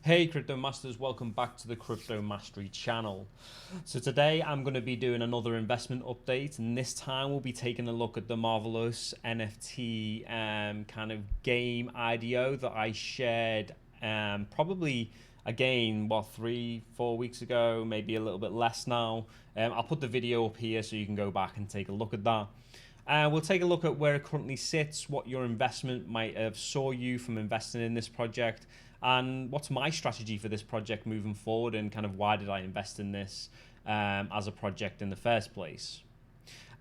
Hey Crypto Masters, welcome back to the Crypto Mastery channel. So today I'm going to be doing another investment update, and this time we'll be taking a look at the Marvelous NFT kind of game IDO that I shared probably again, 3-4 weeks ago, maybe a little bit less now. I'll put the video up here so you can go back and take a look at that. We'll take a look at where it currently sits, what your investment might have saw you from investing in this project, and what's my strategy for this project moving forward, and kind of why did I invest in this as a project in the first place.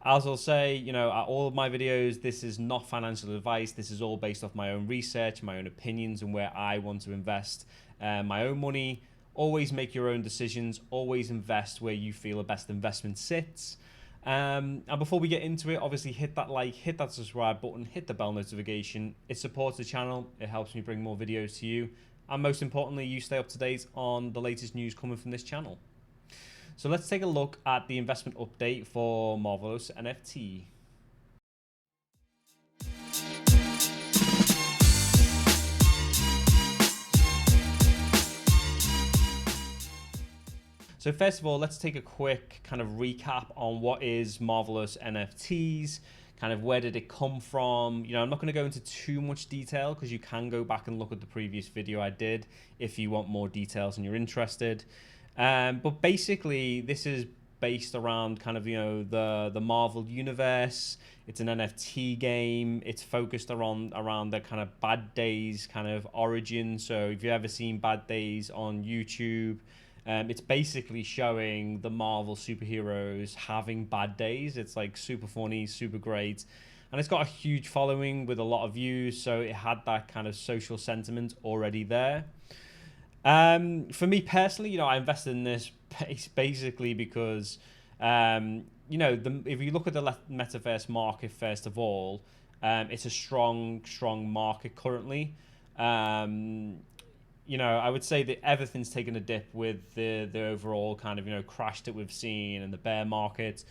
As I'll say, all of my videos, this is not financial advice. This is all based off my own research, my own opinions, and where I want to invest my own money. Always make your own decisions. Always invest where you feel the best investment sits. And before we get into it, obviously hit that like, hit that subscribe button, hit the bell notification. It supports the channel. It helps me bring more videos to you. And most importantly, you stay up to date on the latest news coming from this channel. So let's take a look at the investment update for Marvelous NFT. So first of all, let's take a quick kind of recap on what is Marvelous NFTs, kind of where did it come from. I'm not going to go into too much detail because you can go back and look at the previous video I did if you want more details and you're interested. But basically, this is based around kind of, the Marvel universe. It's an NFT game. It's focused around the kind of Bad Days kind of origin. So if you've ever seen Bad Days on YouTube, it's basically showing the Marvel superheroes having bad days. It's like super funny, super great. And it's got a huge following with a lot of views. So it had that kind of social sentiment already there. For me personally, I invested in this basically because, if you look at the metaverse market, first of all, it's a strong market currently. I would say that everything's taken a dip with the overall kind of, crash that we've seen in the bear market.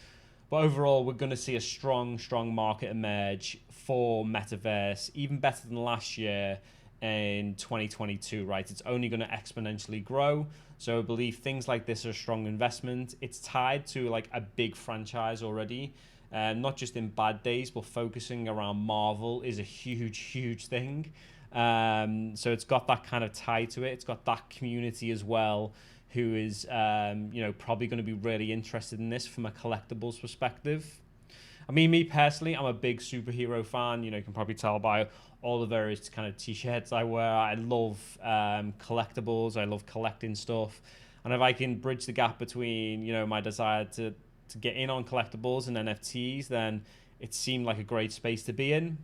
But overall, we're going to see a strong market emerge for metaverse, even better than last year in 2022, right? It's only going to exponentially grow. So I believe things like this are a strong investment. It's tied to like a big franchise already. Not just in Bad Days, but focusing around Marvel is a huge thing. So it's got that kind of tie to it. It's got that community as well, who is probably going to be really interested in this from a collectibles perspective. I mean, me personally, I'm a big superhero fan. You can probably tell by all the various kind of t-shirts I wear. I love collectibles. I love collecting stuff. And if I can bridge the gap between, my desire to get in on collectibles and NFTs, then it seemed like a great space to be in.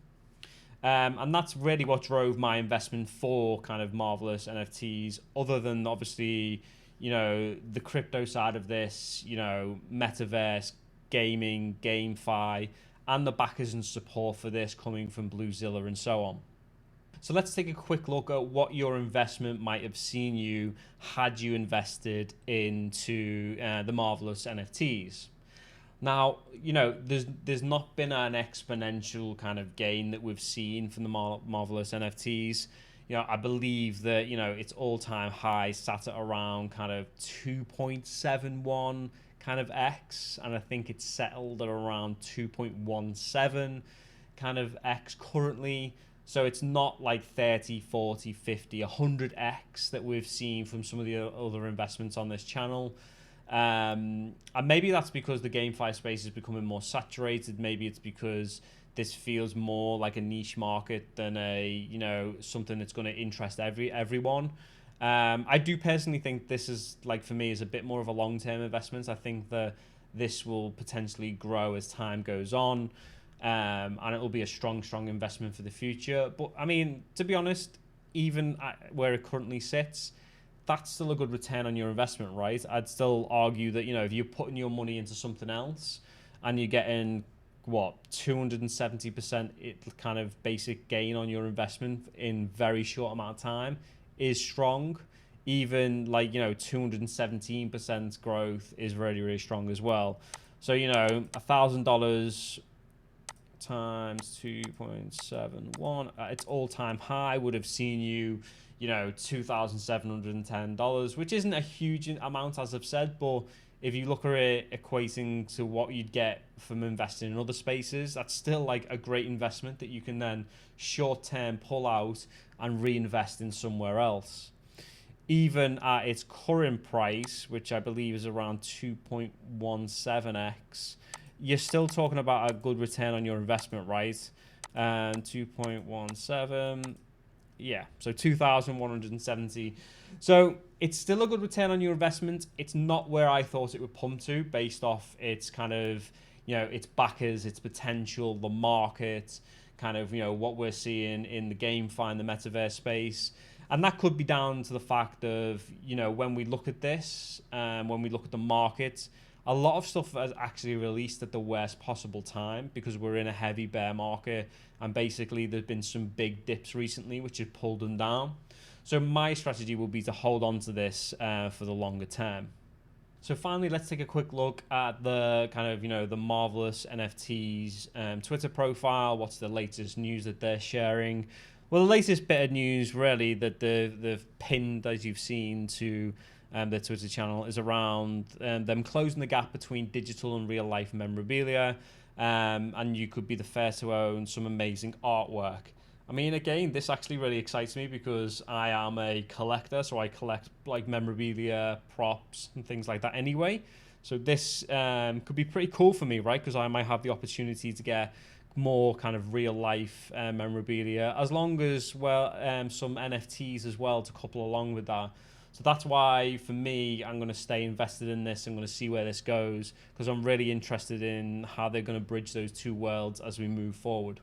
And that's really what drove my investment for kind of Marvelous NFTs, other than obviously, the crypto side of this, metaverse, gaming, GameFi, and the backers and support for this coming from bluezilla and so on. So let's take a quick look at what your investment might have seen you had you invested into the Marvelous NFTs. Now, there's not been an exponential kind of gain that we've seen from the Marvelous NFTs. I believe that, its all-time high sat at around kind of 2.71 kind of X, and I think it's settled at around 2.17 kind of X currently. So it's not like 30, 40, 50, 100X that we've seen from some of the other investments on this channel. And maybe that's because the GameFi space is becoming more saturated. Maybe it's because this feels more like a niche market than a something that's going to interest everyone. I do personally think this is, like, for me, is a bit more of a long-term investment. I think that this will potentially grow as time goes on, and it will be a strong investment for the future. But I mean, to be honest, even at where it currently sits, that's still a good return on your investment, right? I'd still argue that, if you're putting your money into something else and you're getting, 270% kind of basic gain on your investment in very short amount of time is strong. Even 217% growth is really strong as well. So, $1,000 times 2.71, its all-time high would have seen you, $2,710, which isn't a huge amount, as I've said, but if you look at it equating to what you'd get from investing in other spaces, that's still like a great investment that you can then short term pull out and reinvest in somewhere else. Even at its current price, which I believe is around 2.17x, you're still talking about a good return on your investment, right? 2.17, yeah, so 2,170. So it's still a good return on your investment. It's not where I thought it would pump to based off its kind of, its backers, its potential, the market, kind of, what we're seeing in the GameFi and the metaverse space. And that could be down to the fact of, when we look at this, when we look at the market, a lot of stuff has actually released at the worst possible time because we're in a heavy bear market. And basically, there's been some big dips recently, which have pulled them down. So my strategy will be to hold on to this for the longer term. So finally, let's take a quick look at the kind of, the Marvelous NFT's Twitter profile. What's the latest news that they're sharing? Well, the latest bit of news, really, that they've pinned, as you've seen, to their Twitter channel is around them closing the gap between digital and real-life memorabilia, and you could be the first to own some amazing artwork. I mean, again, this actually really excites me because I am a collector, so I collect like memorabilia, props, and things like that anyway. So this could be pretty cool for me, right? Because I might have the opportunity to get more kind of real life memorabilia, as long as some NFTs as well to couple along with that. So that's why for me, I'm going to stay invested in this. I'm going to see where this goes because I'm really interested in how they're going to bridge those two worlds as we move forward.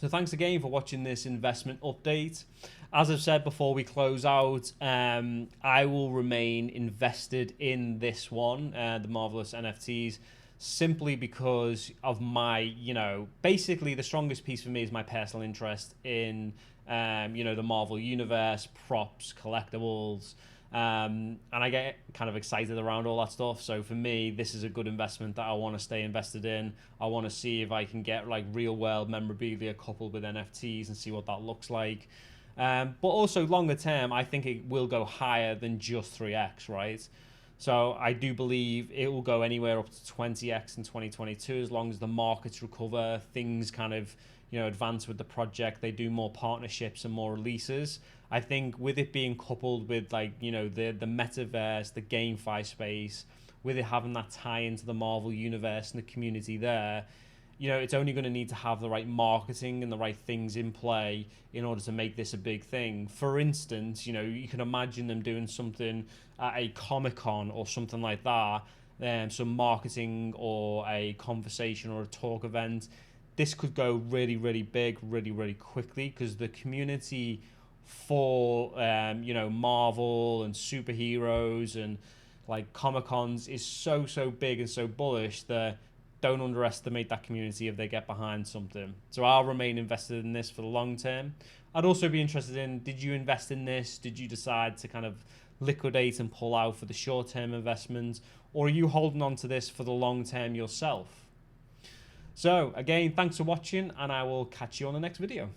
So thanks again for watching this investment update. As I've said before we close out, I will remain invested in this one, the Marvelous NFTs, simply because of my, basically the strongest piece for me is my personal interest in, the Marvel universe, props, collectibles, and I get kind of excited around all that stuff. So for me, this is a good investment that I want to stay invested in. I want to see if I can get like real world memorabilia coupled with NFTs and see what that looks like. But also longer term, I think it will go higher than just 3x, right? So I do believe it will go anywhere up to 20x in 2022 as long as the markets recover, things kind of, advance with the project, they do more partnerships and more releases. I think with it being coupled with like, the metaverse, the GameFi space, with it having that tie into the Marvel universe and the community there, it's only going to need to have the right marketing and the right things in play in order to make this a big thing. For instance, you can imagine them doing something at a Comic-Con or something like that, some marketing or a conversation or a talk event. This could go really, really big, really, really quickly because the community for, Marvel and superheroes and like Comic-Cons is so big and so bullish that don't underestimate that community if they get behind something. So I'll remain invested in this for the long term. I'd also be interested in, did you invest in this? Did you decide to kind of liquidate and pull out for the short-term investment? Or are you holding on to this for the long term yourself? So again, thanks for watching and I will catch you on the next video.